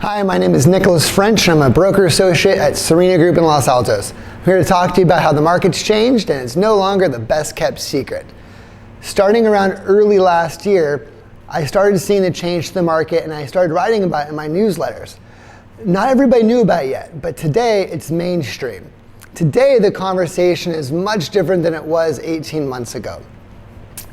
Hi, my name is Nicholas French. I'm a broker associate at Serena Group in Los Altos. I'm here to talk to you about how the market's changed and it's no longer the best kept secret. Starting around early last year, I started seeing the change to the market and I started writing about it in my newsletters. Not everybody knew about it yet, but today it's mainstream. Today the conversation is much different than it was 18 months ago.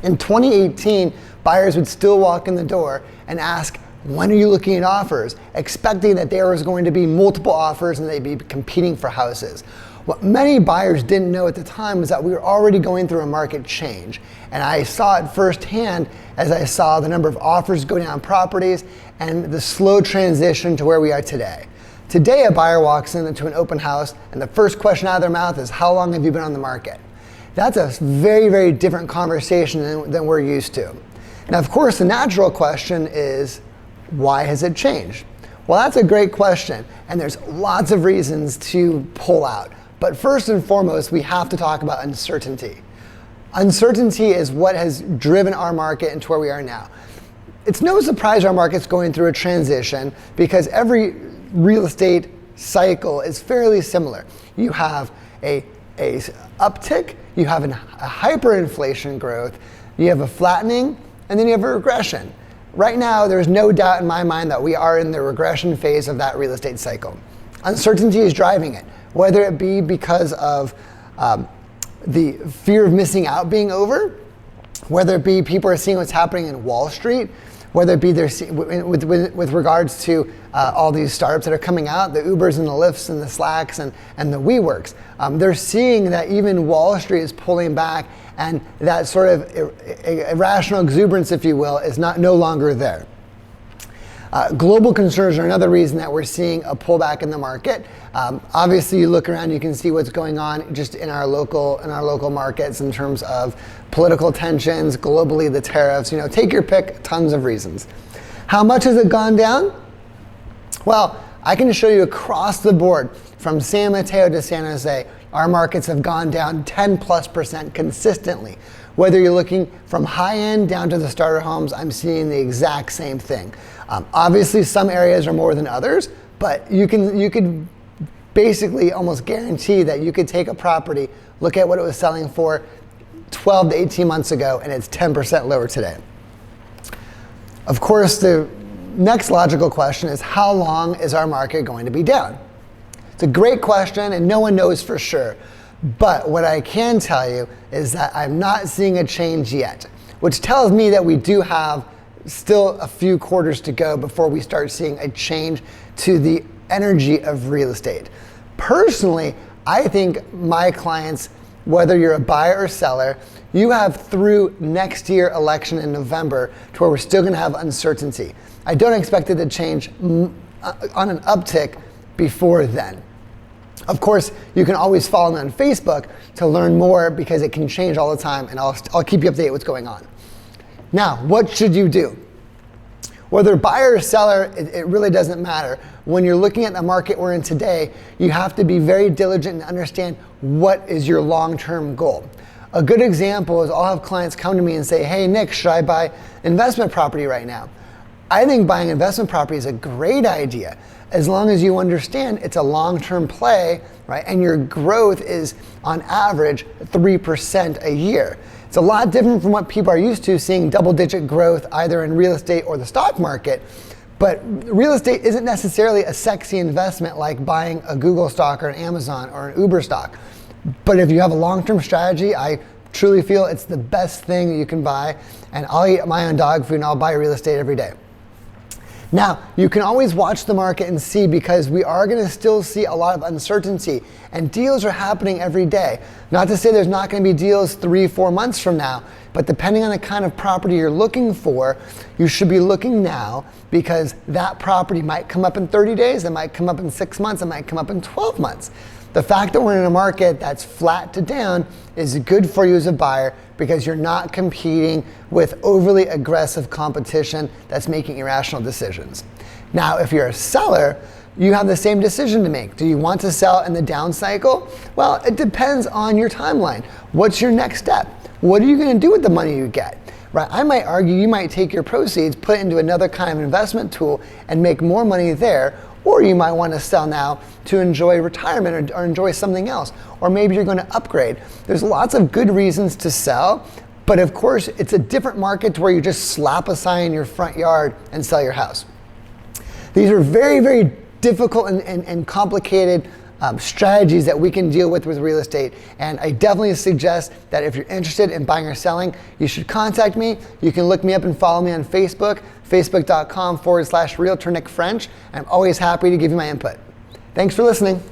In 2018, buyers would still walk in the door and ask, when are you looking at offers? Expecting that there was going to be multiple offers and they'd be competing for houses. What many buyers didn't know at the time was that we were already going through a market change. And I saw it firsthand as I saw the number of offers go down on properties and the slow transition to where we are today. Today, a buyer walks into an open house and the first question out of their mouth is, how long have you been on the market? That's a very, very different conversation than we're used to. Now, of course, the natural question is, why has it changed? Well, that's a great question, and there's lots of reasons to pull out. But first and foremost, we have to talk about uncertainty. Uncertainty is what has driven our market into where we are now. It's no surprise our market's going through a transition because every real estate cycle is fairly similar. You have a uptick, you have a hyperinflation growth, you have a flattening, and then you have a regression. Right now, there's no doubt in my mind that we are in the regression phase of that real estate cycle. Uncertainty is driving it, whether it be because of the fear of missing out being over, whether it be people are seeing what's happening in Wall Street, whether it be with regards to all these startups that are coming out, the Ubers and the Lyfts and the Slacks and the WeWorks. They're seeing that even Wall Street is pulling back and that sort of irrational exuberance, if you will, is no longer there. Global concerns are another reason that we're seeing a pullback in the market. Obviously, you look around, you can see what's going on just in our local markets in terms of political tensions, globally, the tariffs. Take your pick, tons of reasons. How much has it gone down? Well, I can show you across the board, from San Mateo to San Jose, our markets have gone down 10+% consistently. Whether you're looking from high end down to the starter homes, I'm seeing the exact same thing. Obviously, some areas are more than others, but you could basically almost guarantee that you could take a property, look at what it was selling for 12 to 18 months ago, and it's 10% lower today. Of course, the next logical question is, how long is our market going to be down? It's a great question, and no one knows for sure. But what I can tell you is that I'm not seeing a change yet, which tells me that we do have still a few quarters to go before we start seeing a change to the energy of real estate. Personally, I think my clients, whether you're a buyer or seller, you have through next year election in November to where we're still going to have uncertainty. I don't expect it to change on an uptick before then. Of course, you can always follow me on Facebook to learn more because it can change all the time, and I'll keep you updated what's going on. Now, what should you do? Whether buyer or seller, it really doesn't matter. When you're looking at the market we're in today, you have to be very diligent and understand what is your long-term goal. A good example is I'll have clients come to me and say, hey, Nick, should I buy investment property right now? I think buying investment property is a great idea as long as you understand it's a long-term play, right? And your growth is on average 3% a year. It's a lot different from what people are used to, seeing double-digit growth either in real estate or the stock market. But real estate isn't necessarily a sexy investment like buying a Google stock or an Amazon or an Uber stock. But if you have a long-term strategy, I truly feel it's the best thing you can buy. And I'll eat my own dog food and I'll buy real estate every day. Now, you can always watch the market and see, because we are going to still see a lot of uncertainty and deals are happening every day. Not to say there's not going to be deals 3-4 months from now, but depending on the kind of property you're looking for, you should be looking now, because that property might come up in 30 days, it might come up in 6 months, it might come up in 12 months. The fact that we're in a market that's flat to down is good for you as a buyer because you're not competing with overly aggressive competition that's making irrational decisions. Now, if you're a seller, you have the same decision to make. Do you want to sell in the down cycle? Well, it depends on your timeline. What's your next step? What are you going to do with the money you get? right? I might argue you might take your proceeds, put it into another kind of investment tool and make more money there, or you might want to sell now to enjoy retirement or enjoy something else, or maybe you're going to upgrade. There's lots of good reasons to sell, but of course it's a different market to where you just slap a sign in your front yard and sell your house. These are very, very difficult and complicated strategies that we can deal with real estate. And I definitely suggest that if you're interested in buying or selling, you should contact me. You can look me up and follow me on Facebook, facebook.com/realtor Nick French. I'm always happy to give you my input. Thanks for listening.